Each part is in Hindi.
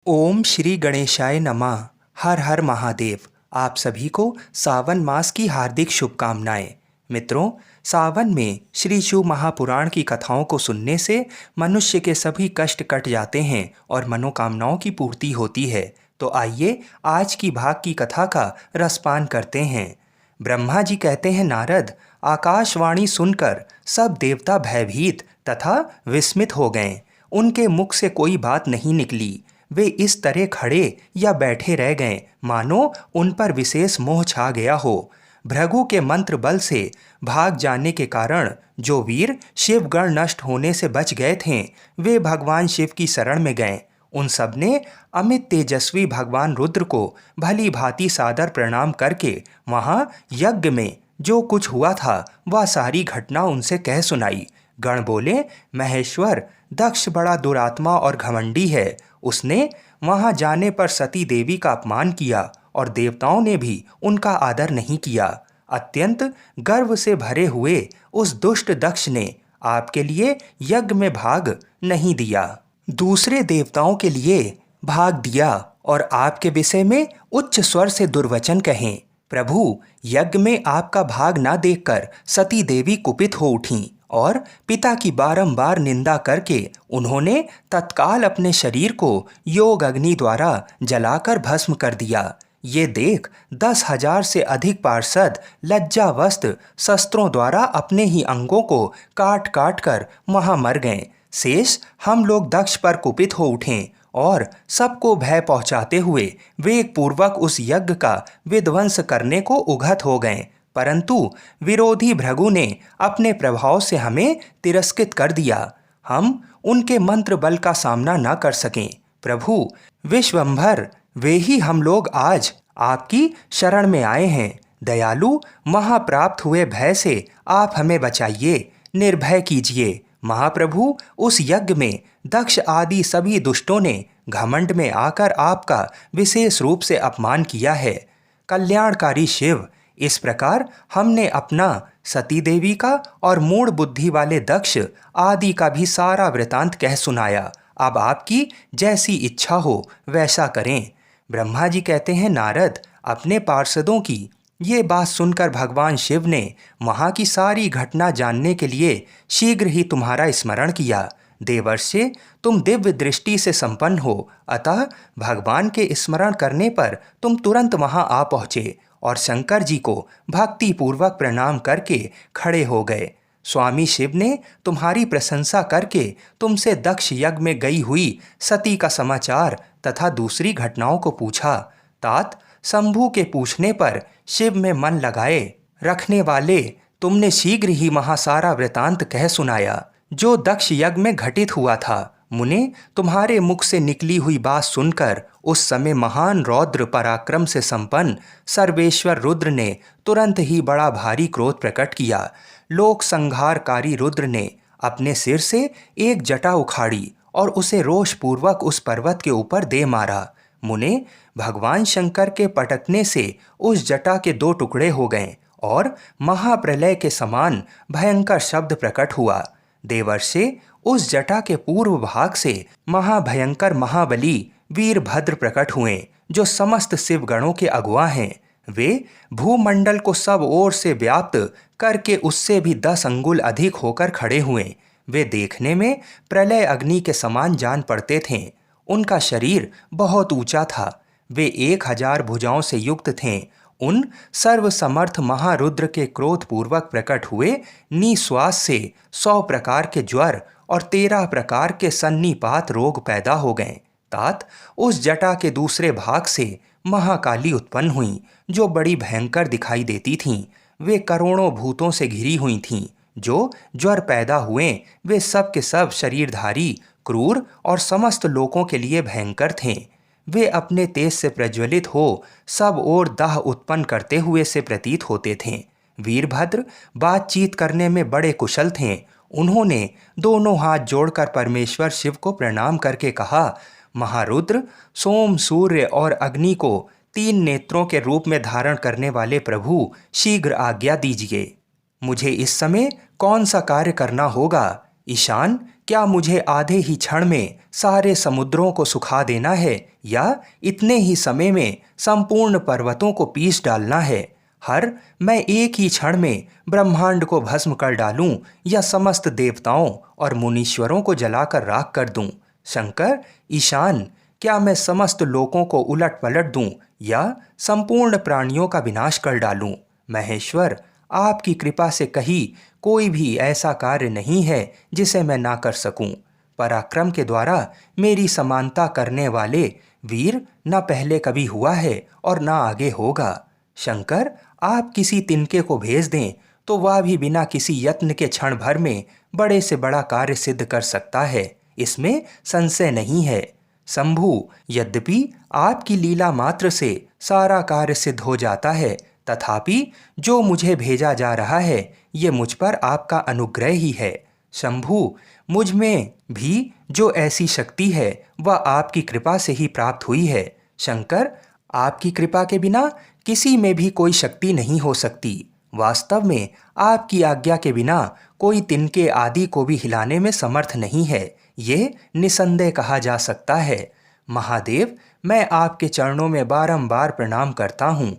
ओम श्री गणेशाय नमः। हर हर महादेव। आप सभी को सावन मास की हार्दिक शुभकामनाएं। मित्रों, सावन में श्री शिव महापुराण की कथाओं को सुनने से मनुष्य के सभी कष्ट कट जाते हैं और मनोकामनाओं की पूर्ति होती है। तो आइए आज की भाग की कथा का रसपान करते हैं। ब्रह्मा जी कहते हैं, नारद, आकाशवाणी सुनकर सब देवता भयभीत तथा विस्मित हो गए। उनके मुख से कोई बात नहीं निकली। वे इस तरह खड़े या बैठे रह गए मानो उन पर विशेष मोह छा गया हो। भृगु के मंत्र बल से भाग जाने के कारण जो वीर शिवगण नष्ट होने से बच गए थे, वे भगवान शिव की शरण में गए। उन सब ने अमित तेजस्वी भगवान रुद्र को भली भांति सादर प्रणाम करके वहां यज्ञ में जो कुछ हुआ था वह सारी घटना उनसे कह सुनाई। गण बोले, महेश्वर, दक्ष बड़ा दुरात्मा और घमंडी है। उसने वहां जाने पर सती देवी का अपमान किया और देवताओं ने भी उनका आदर नहीं किया। अत्यंत गर्व से भरे हुए उस दुष्ट दक्ष ने आपके लिए यज्ञ में भाग नहीं दिया, दूसरे देवताओं के लिए भाग दिया और आपके विषय में उच्च स्वर से दुर्वचन कहें। प्रभु, यज्ञ में आपका भाग ना देखकर सती देवी कुपित हो उठीं और पिता की बारंबार निंदा करके उन्होंने तत्काल अपने शरीर को योग अग्नि द्वारा जलाकर भस्म कर दिया। ये देख 10,000 से अधिक पार्षद लज्जावस्त शस्त्रों द्वारा अपने ही अंगों को काट काट कर वहां मर गए। शेष हम लोग दक्ष पर कुपित हो उठे और सबको भय पहुंचाते हुए वेग पूर्वक उस यज्ञ का विध्वंस करने को उघत हो गए, परंतु विरोधी भृगु ने अपने प्रभाव से हमें तिरस्कृत कर दिया। हम उनके मंत्र बल का सामना न कर सकें। प्रभु, विश्वंभर, वे ही हम लोग आज आपकी शरण में आए हैं। दयालु, महाप्राप्त हुए भय से आप हमें बचाइए, निर्भय कीजिए। महाप्रभु, उस यज्ञ में दक्ष आदि सभी दुष्टों ने घमंड में आकर आपका विशेष रूप से अपमान किया है। कल्याणकारी शिव, इस प्रकार हमने अपना सती देवी का और मूढ़ बुद्धि वाले दक्ष आदि का भी सारा वृतांत कह सुनाया। अब आपकी जैसी इच्छा हो वैसा करें। ब्रह्मा जी कहते हैं, नारद, अपने पार्षदों की ये बात सुनकर भगवान शिव ने वहाँ की सारी घटना जानने के लिए शीघ्र ही तुम्हारा स्मरण किया। देवर्षि, तुम दिव्य दृष्टि से संपन्न हो, अतः भगवान के स्मरण करने पर तुम तुरंत वहाँ आ पहुँचे और शंकर जी को भक्ति पूर्वक प्रणाम करके खड़े हो गए। स्वामी शिव ने तुम्हारी प्रशंसा करके तुमसे दक्ष यज्ञ में गई हुई सती का समाचार तथा दूसरी घटनाओं को पूछा। तात, शंभु के पूछने पर शिव में मन लगाए रखने वाले तुमने शीघ्र ही महासारा वृतांत कह सुनाया जो दक्ष यज्ञ में घटित हुआ था। मुने, तुम्हारे मुख से निकली हुई बात सुनकर उस समय महान रौद्र पराक्रम से संपन्न सर्वेश्वर रुद्र ने तुरंत ही बड़ा भारी क्रोध प्रकट किया। लोक संहारकारी रुद्र ने अपने सिर से एक जटा उखाड़ी और उसे रोषपूर्वक उस पर्वत के ऊपर दे मारा। मुने, भगवान शंकर के पटकने से उस जटा के 2 टुकड़े हो गए और महाप्रलय के समान भयंकर शब्द प्रकट हुआ। देवर्षि, उस जटा के पूर्व भाग से महाभयंकर महाबली वीरभद्र प्रकट हुए, जो समस्त शिवगणों के अगुआ हैं। वे भूमंडल को सब ओर से व्याप्त करके उससे भी 10 अंगुल अधिक होकर खड़े हुए। वे देखने में प्रलय अग्नि के समान जान पड़ते थे। उनका शरीर बहुत ऊंचा था। वे 1000 भुजाओं से युक्त थे। उन सर्वसमर्थ महारुद्र के क्रोध पूर्वक प्रकट हुए निश्वास से 100 प्रकार के ज्वर और 13 प्रकार के सन्निपात रोग पैदा हो गए। तात, उस जटा के दूसरे भाग से महाकाली उत्पन्न हुई, जो बड़ी भयंकर दिखाई देती थीं। वे करोड़ों भूतों से घिरी हुई थीं। जो ज्वर पैदा हुए वे सब के सब शरीरधारी, क्रूर और समस्त लोगों के लिए भयंकर थे। वे अपने तेज से प्रज्वलित हो सब ओर दाह उत्पन्न करते हुए से प्रतीत होते थे। वीरभद्र बातचीत करने में बड़े कुशल थे। उन्होंने दोनों हाथ जोड़कर परमेश्वर शिव को प्रणाम करके कहा, महारुद्र, सोम, सूर्य और अग्नि को 3 नेत्रों के रूप में धारण करने वाले प्रभु, शीघ्र आज्ञा दीजिए। मुझे इस समय कौन सा कार्य करना होगा? ईशान, क्या मुझे आधे ही क्षण में सारे समुद्रों को सुखा देना है या इतने ही समय में संपूर्ण पर्वतों को पीस डालना है? मैं एक ही क्षण में ब्रह्मांड को भस्म कर डालूं या समस्त देवताओं और मुनीश्वरों को जलाकर राख कर दूं? शंकर, ईशान, क्या मैं समस्त लोकों को उलट पलट दूं या संपूर्ण प्राणियों का विनाश कर डालूं? महेश्वर, आपकी कृपा से कहीं कोई भी ऐसा कार्य नहीं है जिसे मैं ना कर सकूं। पराक्रम के द्वारा मेरी समानता करने वाले वीर न पहले कभी हुआ है और न आगे होगा। शंकर, आप किसी तिनके को भेज दें तो वह भी बिना किसी यत्न के क्षण भर में बड़े से बड़ा कार्य सिद्ध कर सकता है, इसमें संशय नहीं है। शंभु, यद्यपि आपकी लीला मात्र से सारा कार्य सिद्ध हो जाता है, तथापि जो मुझे भेजा जा रहा है ये मुझ पर आपका अनुग्रह ही है। शंभु, मुझ में भी जो ऐसी शक्ति है वह आपकी कृपा से ही प्राप्त हुई है। शंकर, आपकी कृपा के बिना किसी में भी कोई शक्ति नहीं हो सकती। वास्तव में आपकी आज्ञा के बिना कोई तिनके आदि को भी हिलाने में समर्थ नहीं है, ये निसंदेह कहा जा सकता है। महादेव, मैं आपके चरणों में बारंबार प्रणाम करता हूँ।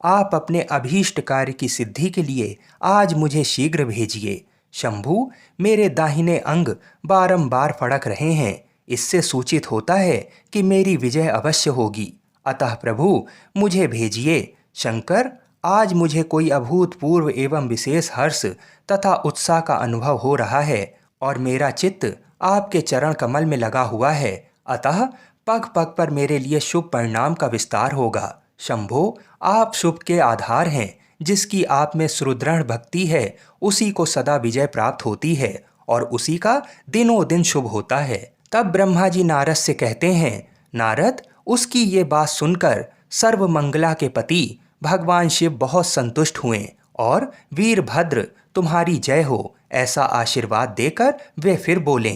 आप अपने अभीष्ट कार्य की सिद्धि के लिए आज मुझे शीघ्र भेजिए। शंभु, मेरे दाहिने अंग बारंबार फड़क रहे हैं, इससे सूचित होता है कि मेरी विजय अवश्य होगी। अतः प्रभु, मुझे भेजिए। शंकर, आज मुझे कोई अभूतपूर्व एवं विशेष हर्ष तथा उत्साह का अनुभव हो रहा है और मेरा चित्त आपके चरण कमल में लगा हुआ है, अतः पग पग पर मेरे लिए शुभ परिणाम का विस्तार होगा। शंभो, आप शुभ के आधार हैं, जिसकी आप में सुदृढ़ भक्ति है उसी को सदा विजय प्राप्त होती है और उसी का दिनों दिन शुभ होता है। तब ब्रह्मा जी नारद से कहते हैं, नारद, उसकी ये बात सुनकर सर्वमंगला के पति भगवान शिव बहुत संतुष्ट हुए और वीरभद्र तुम्हारी जय हो ऐसा आशीर्वाद देकर वे फिर बोले,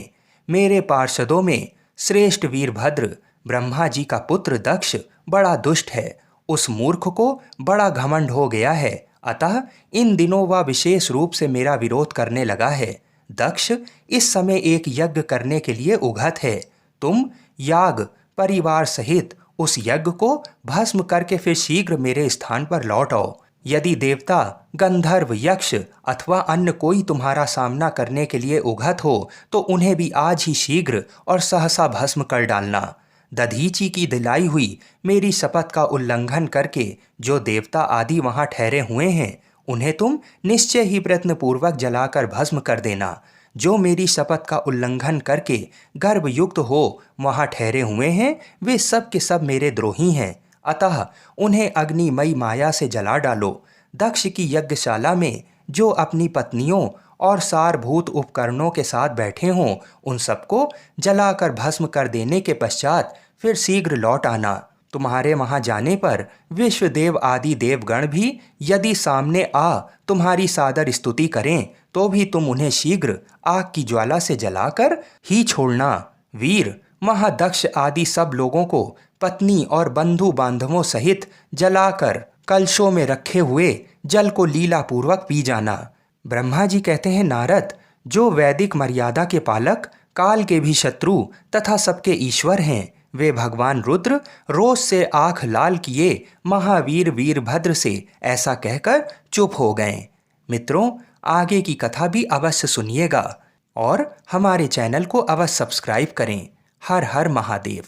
मेरे पार्षदों में श्रेष्ठ वीरभद्र ब्रह्मा जी का पुत्र दक्ष बड़ा दुष्ट है। उस मूर्ख को बड़ा घमंड हो गया है, अतः इन दिनों वह विशेष रूप से मेरा विरोध करने लगा है। दक्ष इस समय एक यज्ञ करने के लिए उगत है। तुम याग परिवार सहित उस यज्ञ को भस्म करके फिर शीघ्र मेरे स्थान पर लौट आओ। यदि देवता, गंधर्व, यक्ष अथवा अन्य कोई तुम्हारा सामना करने के लिए उगत हो तो उन्हें भी आज ही शीघ्र और सहसा भस्म कर डालना। दधीची की दिलाई हुई मेरी शपथ का उल्लंघन करके जो देवता आदि वहां ठहरे हुए हैं उन्हें तुम निश्चय ही प्रयत्नपूर्वक जलाकर भस्म कर देना। जो मेरी शपथ का उल्लंघन करके गर्भयुक्त हो वहां ठहरे हुए हैं वे सब के सब मेरे द्रोही हैं, अतः उन्हें अग्निमयी माया से जला डालो। दक्ष की यज्ञशाला में जो अपनी पत्नियों और सारभूत उपकरणों के साथ बैठे हों उन सबको जलाकर भस्म कर देने के पश्चात फिर शीघ्र लौट आना। तुम्हारे वहां जाने पर विश्वदेव आदि देवगण भी यदि सामने आ तुम्हारी सादर स्तुति करें तो भी तुम उन्हें शीघ्र आग की ज्वाला से जलाकर ही छोड़ना। वीर, महादक्ष आदि सब लोगों को पत्नी और बंधु बांधवों सहित जलाकर कलशों में रखे हुए जल को लीला पूर्वक पी जाना। ब्रह्मा जी कहते हैं, नारद, जो वैदिक मर्यादा के पालक, काल के भी शत्रु तथा सबके ईश्वर हैं, वे भगवान रुद्र रोष से आंख लाल किए महावीर वीरभद्र से ऐसा कहकर चुप हो गए। मित्रों, आगे की कथा भी अवश्य सुनिएगा और हमारे चैनल को अवश्य सब्सक्राइब करें। हर हर महादेव।